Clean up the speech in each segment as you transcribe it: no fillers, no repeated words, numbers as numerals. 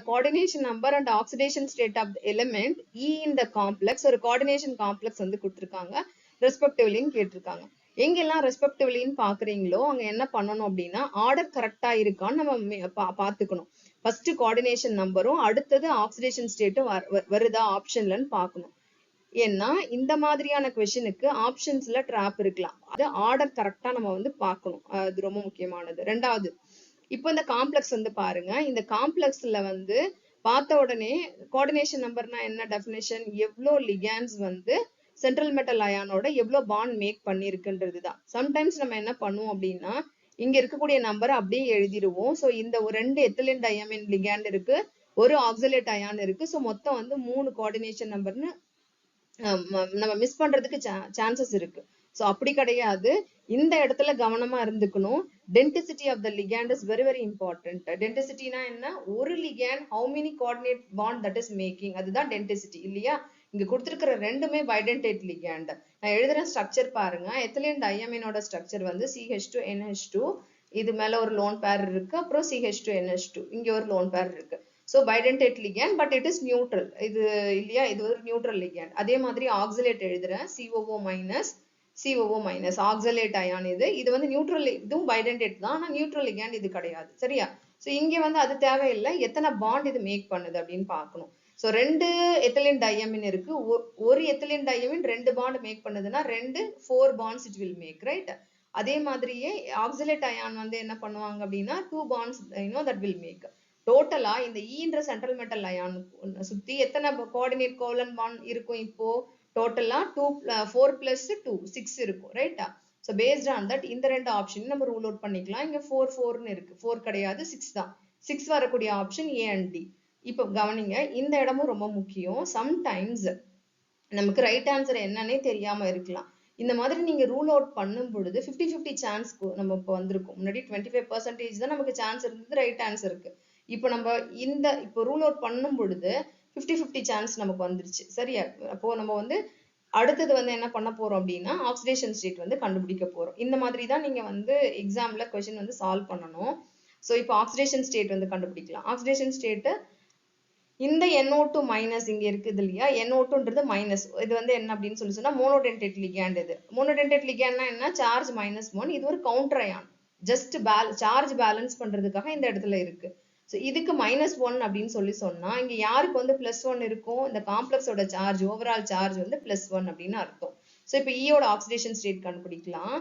coordination number and oxidation state of the element E in the complex ஒரு coordination complex வந்து கொடுத்திருக்காங்க respectively கேட்டிருக்காங்க. எங்கெல்லாம் respectively பாக்குறீங்களோ அங்க என்ன பண்ணணும் அப்படின்னா ஆர்டர் கரெக்டா இருக்கான்னு நம்ம பாத்துக்கணும். ஃபர்ஸ்ட் coordination நம்பரும் அடுத்தது ஆக்சிடேஷன் ஸ்டேட்டும் வருதா ஆப்ஷன்லன்னு பார்க்கணும். ஏன்னா இந்த மாதிரியான கொஸ்டினுக்கு ஆப்ஷன்ஸ்ல டிராப் இருக்கலாம். அது ஆர்டர் கரெக்டா நம்ம வந்து பார்க்கணும். அது ரொம்ப முக்கியமானது. ரெண்டாவது, இப்போ இந்த காம்ப்ளெக்ஸ் வந்து பாருங்க. இந்த காம்ப்ளெக்ஸ்ல வந்து பார்த்த உடனே கோஆர்டினேஷன் நம்பர்னா என்ன டெஃபினேஷன், எவ்வளோ லிகேண்ட்ஸ் வந்து சென்ட்ரல் மெட்டல் அயானோட எவ்வளோ பாண்ட் மேக் பண்ணிருக்குன்றது தான். சம்டைம்ஸ் நம்ம என்ன பண்ணுவோம் அப்படின்னா இங்க இருக்கக்கூடிய நம்பரை அப்படியே எழுதிடுவோம். ஸோ இந்த ஒரு 2 எத்திலின் டையமின் லிகேண்ட் இருக்கு, ஒரு ஆக்சலேட் அயான் இருக்கு. ஸோ மொத்தம் வந்து 3 கோஆர்டினேஷன் நம்பர்னு நம்ம மிஸ் பண்றதுக்கு சான்சஸ் இருக்கு. சோ அப்படி கிடையாது. இந்த இடத்துல கவனமா இருந்துக்கணும். Density of the ligand is very very important. டென்சிட்டினா என்ன, ஒரு ligand how many coordinate bond that is making, அதுதான் டென்சிட்டி இல்லையா. இங்க கொடுத்திருக்கிற ரெண்டுமே பைடென்டேட் லிகேண்ட். நான் எழுதுற ஸ்ட்ரக்சர் பாருங்க. எத்திலின் டையமினோட ஸ்ட்ரக்சர் வந்து CH2NH2, இது மேல ஒரு லோன் பேர் இருக்கு, அப்புறம் CH2NH2, இங்க ஒரு லோன் பேர் இருக்கு. So bidentate ligand, but it is neutral. இது இல்லையா, இது ஒரு நியூட்ரல் ligand. அதே மாதிரி ஆக்சலேட் எழுதுறேன், COO minus ஆக்சலேட் அயான். இது வந்து நியூட்ரல், இதுவும் பைடென்டேட் தான், ஆனா நியூட்ரல் ligand இது கிடையாது. சரியா? சோ இங்க வந்து அது தேவையில்லை. எத்தனை பாண்ட் இது மேக் பண்ணுது அப்படின்னு பார்க்கணும். சோ 2 எத்திலின் டையமின் இருக்கு, ஒரு எத்திலின் டையமின் 2 பாண்ட் மேக் பண்ணுதுன்னா 4 bonds it will make, right? அதே மாதிரியே ஆக்சலேட் அயான் வந்து என்ன பண்ணுவாங்க அப்படின்னா 2 bonds that will make. டோட்டலா இந்த ஈன்ற சென்ட்ரல் மெட்டல் அயான் சுத்தி எத்தனை கோஆர்டினேட் கோவலன்ட் பாண்ட் இருக்கும்? இப்போ டோட்டலா 4 plus 2 6 இருக்கும், ரைட்டா? சோ பேஸ்ட் ஆன் தட் இந்த ரெண்டு ஆப்ஷன் நம்ம ரூல் அவுட் பண்ணிக்கலாம். இங்க 4 இருக்கு, 4 கிடையாது 6 தான். 6 வரக்கூடிய ஆப்ஷன் A and D. இப்போ கவனிங்க, இந்த இடமும் ரொம்ப முக்கியம். சம்டைம்ஸ் நமக்கு ரைட் ஆன்சர் என்னன்னே தெரியாம இருக்கலாம். இந்த மாதிரி நீங்க ரூல் அவுட் பண்ணும் பொழுது 50-50 சான்ஸ் நம்ம இப்போ வந்திருக்கும். முன்னாடி 25% தான் நமக்கு சான்ஸ் இருந்தது ரைட் ஆன்சருக்கு. இப்போ நம்ம இப்போ ரூல் அவுட் பண்ணும் பொழுது 50-50 சான்ஸ் நமக்கு வந்துருச்சு. சரியா? அப்போ நம்ம வந்து அடுத்தது வந்து என்ன பண்ண போறோம் அப்படின்னா ஆக்சிடேஷன் ஸ்டேட் வந்து கண்டுபிடிக்க போறோம். இந்த மாதிரி தான் நீங்க வந்து எக்ஸாம்ல கொஸ்டின் வந்து சால்வ் பண்ணணும். ஸோ இப்போ ஆக்சிடேஷன் ஸ்டேட் வந்து கண்டுபிடிக்கலாம். ஆக்சிடேஷன் ஸ்டேட் இந்த NO2 மைனஸ் இங்க இருக்குது இல்லையா, NO2ன்றது மைனஸ். இது வந்து என்ன அப்படின்னு சொல்லி சொன்னா மோனோடென்டேட் லிகேண்ட். இது மோனோடென்டேட் லிகேண்ட்னா என்ன, சார்ஜ் -1. இது ஒரு counter ion, just charge balance பண்றதுக்காக இந்த இடத்துல இருக்கு. ஸோ இதுக்கு -1 அப்படின்னு சொல்லி சொன்னா இங்க யாருக்கு வந்து +1 இருக்கும், இந்த காம்ப்ளெக்ஸோட சார்ஜ், ஓவரால் சார்ஜ் வந்து +1 அப்படின்னு அர்த்தம். ஸோ இப்போ ஈயோட ஆக்சிடேஷன் ஸ்டேட் கண்டுபிடிக்கலாம்.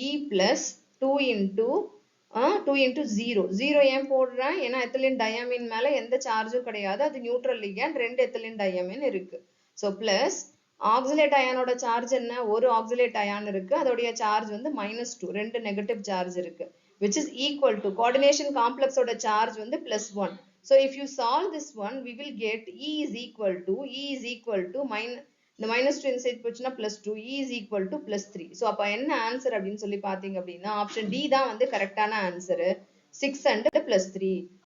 E + 2 into 0 ஏன் போடுறேன், ஏன்னா எத்திலின் டையமின் மேல எந்த சார்ஜும் கிடையாது, அது நியூட்ரல் லிகேண்ட், 2 எத்திலின் டையமின் இருக்கு. ஸோ பிளஸ் ஆக்சிலேட் அயானோட சார்ஜ் என்ன, ஒரு ஆக்சிலேட் அயான் இருக்கு, அதோடைய சார்ஜ் வந்து -2, 2 நெகட்டிவ் சார்ஜ் இருக்கு, which is equal to coordination complex oda charge வந்து +1. So if you solve this one, we will get E is equal to the -2 inside போச்சுன்னா +2, E is equal to +3. So அப்ப என்ன answer அப்படின்னு சொல்லி பாத்தீங்க அப்படின்னா option D தான் வந்து கரெக்டான ஆன்சர், 6 and +3.